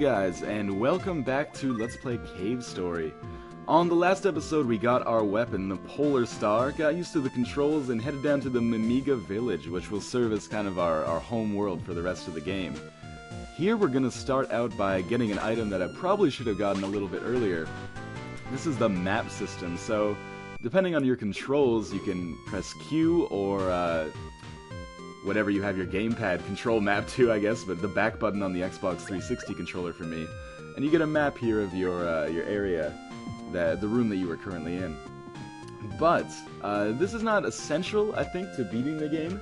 guys, and welcome back to Let's Play Cave Story. On the last episode we got our weapon, the Polar Star, got used to the controls, and headed down to the Mimiga village, which will serve as kind of our home world for the rest of the game. Here we're going to start out by getting an item that I probably should have gotten a little bit earlier. This is the map system, so depending on your controls you can press Q or whatever you have your gamepad control map to, I guess, but the back button on the Xbox 360 controller for me. And you get a map here of your area, the room that you are currently in. But this is not essential, I think, to beating the game,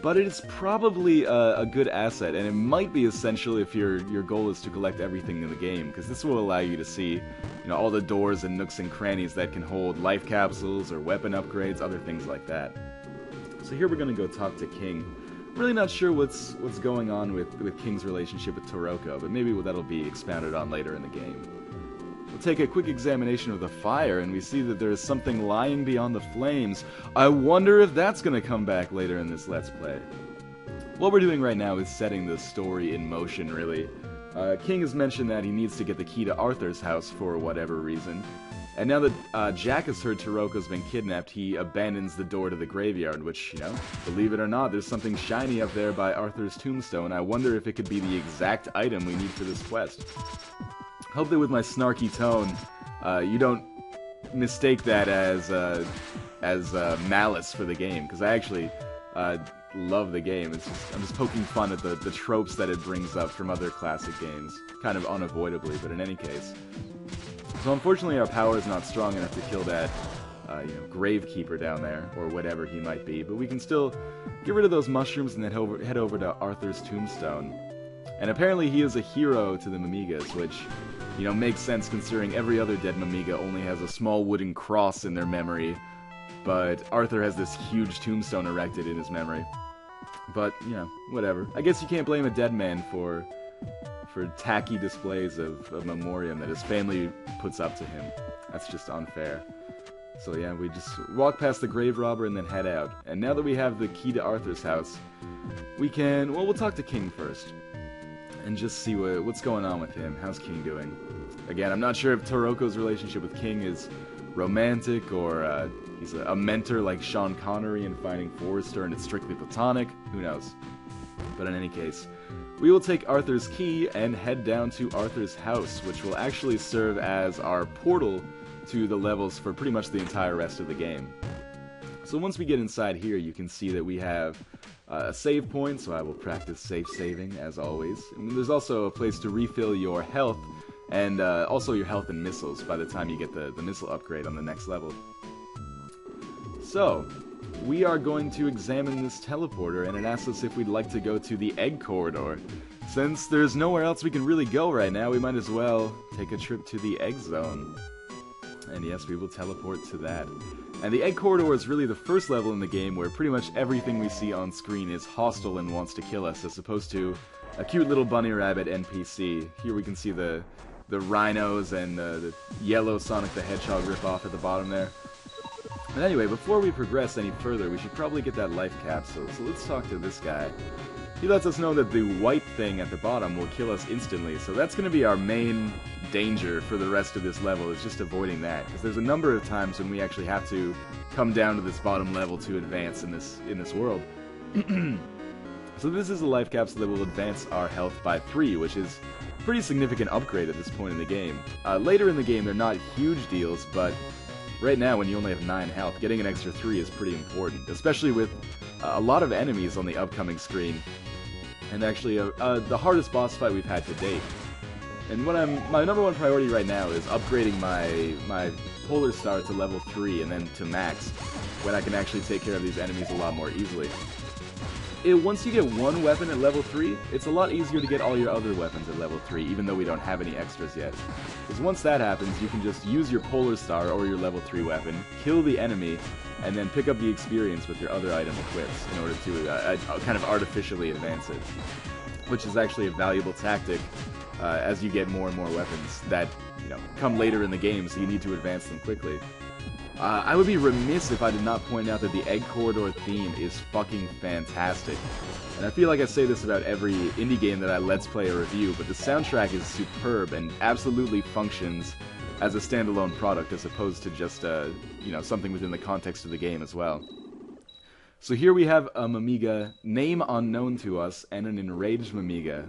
but it is probably a good asset, and it might be essential if your goal is to collect everything in the game, because this will allow you to see, all the doors and nooks and crannies that can hold life capsules or weapon upgrades, other things like that. So here we're going to go talk to King. Really not sure what's going on with King's relationship with Toroko, but maybe that'll be expounded on later in the game. We'll take a quick examination of the fire, and we see that there is something lying beyond the flames. I wonder if that's going to come back later in this Let's Play. What we're doing right now is setting the story in motion, really. King has mentioned that he needs to get the key to Arthur's house for whatever reason. And now that Jack has heard Toroko's been kidnapped, he abandons the door to the graveyard, which, believe it or not, there's something shiny up there by Arthur's tombstone. I wonder if it could be the exact item we need for this quest. Hope that with my snarky tone, you don't mistake that as malice for the game, because I actually love the game. I'm just poking fun at the tropes that it brings up from other classic games, kind of unavoidably, but in any case. So unfortunately our power is not strong enough to kill that, gravekeeper down there, or whatever he might be, but we can still get rid of those mushrooms and then head over to Arthur's tombstone. And apparently he is a hero to the Mimigas, which, makes sense considering every other dead Mimiga only has a small wooden cross in their memory, but Arthur has this huge tombstone erected in his memory. But, whatever. I guess you can't blame a dead man for tacky displays of memoriam that his family puts up to him. That's just unfair. So yeah, we just walk past the grave robber and then head out. And now that we have the key to Arthur's house, we'll talk to King first. And just see what's going on with him. How's King doing? Again, I'm not sure if Toroko's relationship with King is romantic, or he's a mentor like Sean Connery in Finding Forrester and it's strictly platonic. Who knows? But in any case, we will take Arthur's key and head down to Arthur's house, which will actually serve as our portal to the levels for pretty much the entire rest of the game. So once we get inside here, you can see that we have a save point, so I will practice safe saving, as always. And there's also a place to refill your health, and also your health and missiles by the time you get the missile upgrade on the next level. So, we are going to examine this teleporter, and it asks us if we'd like to go to the egg corridor. Since there's nowhere else we can really go right now, we might as well take a trip to the egg zone. And yes, we will teleport to that. And the egg corridor is really the first level in the game where pretty much everything we see on screen is hostile and wants to kill us, as opposed to a cute little bunny rabbit NPC. Here we can see the rhinos and the yellow Sonic the Hedgehog ripoff at the bottom there. But anyway, before we progress any further, we should probably get that life capsule. So let's talk to this guy. He lets us know that the white thing at the bottom will kill us instantly, so that's going to be our main danger for the rest of this level, is just avoiding that. Because there's a number of times when we actually have to come down to this bottom level to advance in this world. So this is a life capsule that will advance our health by 3, which is a pretty significant upgrade at this point in the game. Later in the game they're not huge deals, but right now, when you only have 9 health, getting an extra 3 is pretty important, especially with a lot of enemies on the upcoming screen, and actually the hardest boss fight we've had to date. And my number one priority right now is upgrading my Polar Star to level 3 and then to max, when I can actually take care of these enemies a lot more easily. Once you get one weapon at level 3, it's a lot easier to get all your other weapons at level 3, even though we don't have any extras yet. Because once that happens, you can just use your Polar Star or your level 3 weapon, kill the enemy, and then pick up the experience with your other item equips in order to kind of artificially advance it. Which is actually a valuable tactic as you get more and more weapons that come later in the game, so you need to advance them quickly. I would be remiss if I did not point out that the Egg Corridor theme is fucking fantastic. And I feel like I say this about every indie game that I let's play or review, but the soundtrack is superb and absolutely functions as a standalone product as opposed to just, you know, something within the context of the game as well. So here we have a Mimiga, name unknown to us, and an enraged Mimiga.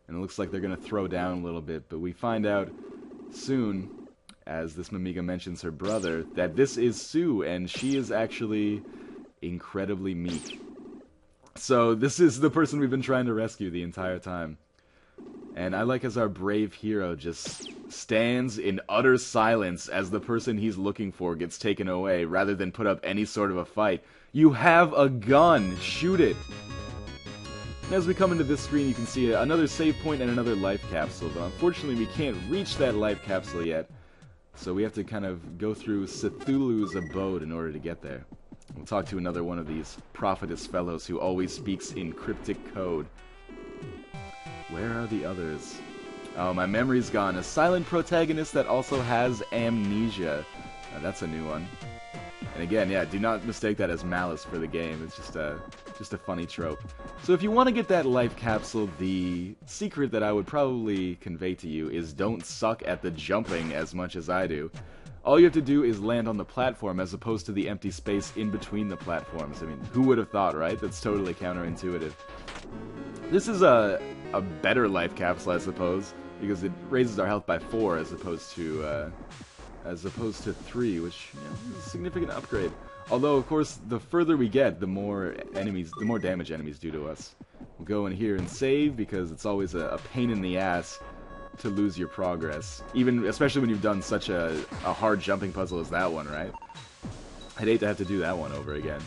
And it looks like they're going to throw down a little bit, but we find out soon, as this Mimiga mentions her brother, that this is Sue, and she is actually incredibly meek. So this is the person we've been trying to rescue the entire time. And I like as our brave hero just stands in utter silence as the person he's looking for gets taken away, rather than put up any sort of a fight. You have a gun! Shoot it! And as we come into this screen, you can see another save point and another life capsule, but unfortunately we can't reach that life capsule yet, so we have to kind of go through Cthulhu's abode in order to get there. We'll talk to another one of these prophetess fellows who always speaks in cryptic code. Where are the others? Oh, my memory's gone. A silent protagonist that also has amnesia. That's a new one. And again, yeah, do not mistake that as malice for the game. It's just a funny trope. So if you want to get that life capsule, the secret that I would probably convey to you is don't suck at the jumping as much as I do. All you have to do is land on the platform as opposed to the empty space in between the platforms. I mean, who would have thought, right? That's totally counterintuitive. This is a better life capsule, I suppose, because it raises our health by 4 as opposed to 3, which, you know, is a significant upgrade. Although, of course, the further we get, the more damage enemies do to us. We'll go in here and save, because it's always a pain in the ass to lose your progress. Especially when you've done such a hard jumping puzzle as that one, right? I'd hate to have to do that one over again.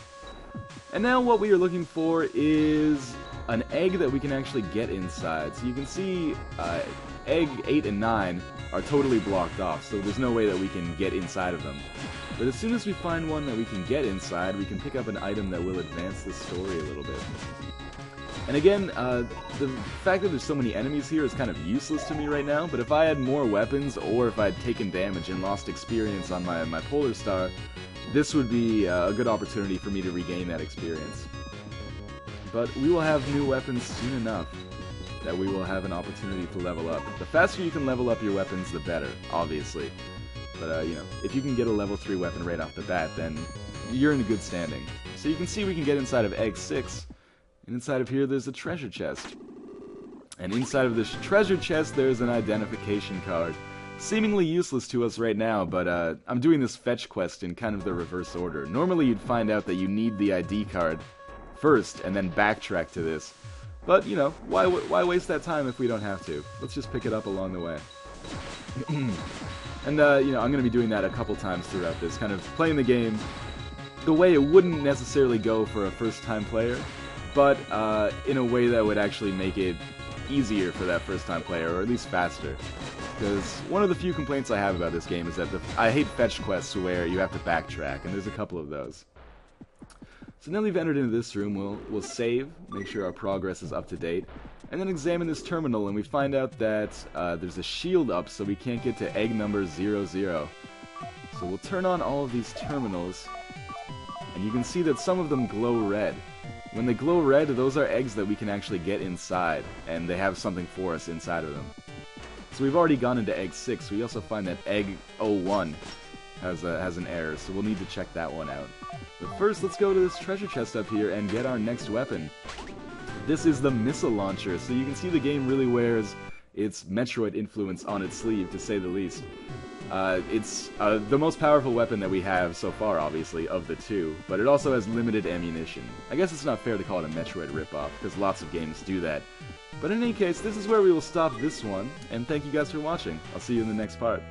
And now what we are looking for is an egg that we can actually get inside. So you can see egg 8 and 9 are totally blocked off, so there's no way that we can get inside of them. But as soon as we find one that we can get inside, we can pick up an item that will advance the story a little bit. And again, the fact that there's so many enemies here is kind of useless to me right now, but if I had more weapons, or if I had taken damage and lost experience on my Polar Star, this would be a good opportunity for me to regain that experience. But we will have new weapons soon enough that we will have an opportunity to level up. The faster you can level up your weapons, the better, obviously. But, you know, if you can get a level 3 weapon right off the bat, then you're in good standing. So you can see we can get inside of Egg 6, and inside of here there's a treasure chest. And inside of this treasure chest there's an identification card. Seemingly useless to us right now, but I'm doing this fetch quest in kind of the reverse order. Normally you'd find out that you need the ID card first, and then backtrack to this. But, you know, why waste that time if we don't have to? Let's just pick it up along the way. And, you know, I'm going to be doing that a couple times throughout this, kind of playing the game the way it wouldn't necessarily go for a first-time player, but in a way that would actually make it easier for that first-time player, or at least faster. Because one of the few complaints I have about this game is that I hate fetch quests where you have to backtrack, and there's a couple of those. So now we've entered into this room, we'll save, make sure our progress is up to date, and then examine this terminal, and we find out that there's a shield up, so we can't get to egg number 00. So we'll turn on all of these terminals, and you can see that some of them glow red. When they glow red, those are eggs that we can actually get inside, and they have something for us inside of them. So we've already gone into egg 6, we also find that egg 01 has an error, so we'll need to check that one out. But first, let's go to this treasure chest up here and get our next weapon. This is the missile launcher, so you can see the game really wears its Metroid influence on its sleeve, to say the least. It's the most powerful weapon that we have so far, obviously, of the two, but it also has limited ammunition. I guess it's not fair to call it a Metroid ripoff, because lots of games do that. But in any case, this is where we will stop this one, and thank you guys for watching. I'll see you in the next part.